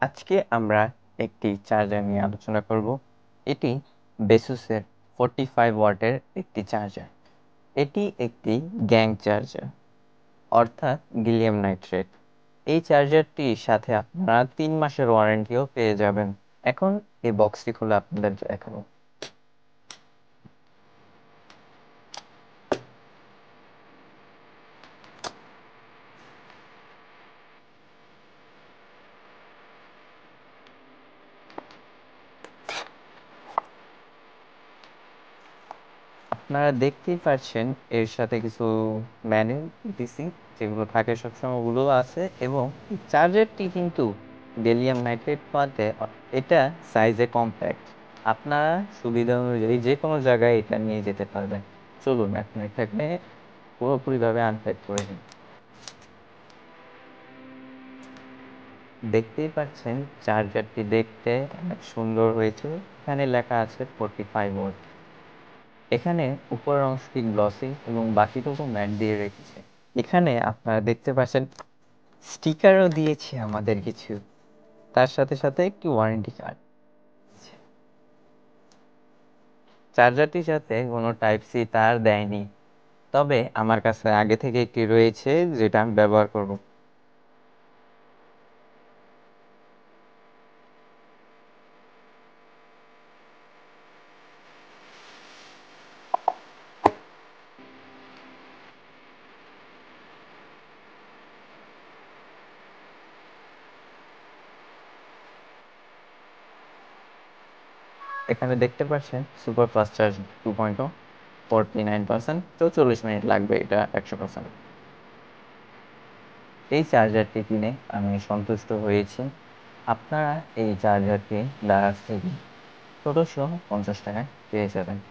আজকে আমরা একটি চার্জার নিয়ে আলোচনা করব। এটি বেসুসের 45 ওয়াটের একটি চার্জার। এটি একটি গ্যাং চার্জার, অর্থাৎ গ্যালিয়াম নাইট্রেট। এই চার্জারটির সাথে আপনারা 3 মাসের ওয়ারেন্টিও পেয়ে যাবেন। এখন এই বক্সটি খুলে আপনাদের দেখাবো। আপনারা দেখতেই পাচ্ছেন এর সাথে কিছু ম্যানুয়াল পিসি যেগুলো থাকে সবসময় ওগুলো আছে, এবং এই চার্জারটি কিন্তু গ্যালিয়াম নাইট্রেট বাদে এটা সাইজে কম্প্যাক্ট। আপনারা সুবিধা অনুযায়ী যে কোনো জায়গায় এটা নিয়ে যেতে পারবেন। চলুন এখন এটাকে পুরোপুরিভাবে আনপ্যাক করে নিন। দেখতেই পাচ্ছেন চার্জারটি দেখতে অনেক সুন্দর হয়েছে। এখানে লেখা আছে 45 ওয়াট। এখানে উপরের অংশটি গ্লসি এবং বাকিটুকু ম্যাট দিয়ে রেখেছে। এখানে আপনারা দেখতে পাচ্ছেন স্টিকারও দিয়েছে আমাদের কিছু, তার সাথে সাথে একটি ওয়ারেন্টি কার্ড। চার্জারটির সাথে কোনো টাইপ সি তার দেয়নি, তবে আমার কাছে আগে থেকে একটি রয়েছে যেটা আমি ব্যবহার করব। এখানে দেখতে পাচ্ছেন সুপার ফাস্ট চার্জ 2.0, 49%, 44 মিনিট লাগবে এটা 100%। এই চার্জারটি কিনে আমি সন্তুষ্ট হয়েছি। আপনারা এই চার্জারটি দারাজ থেকে ১৬৫০ টাকায় পেয়ে যাবেন।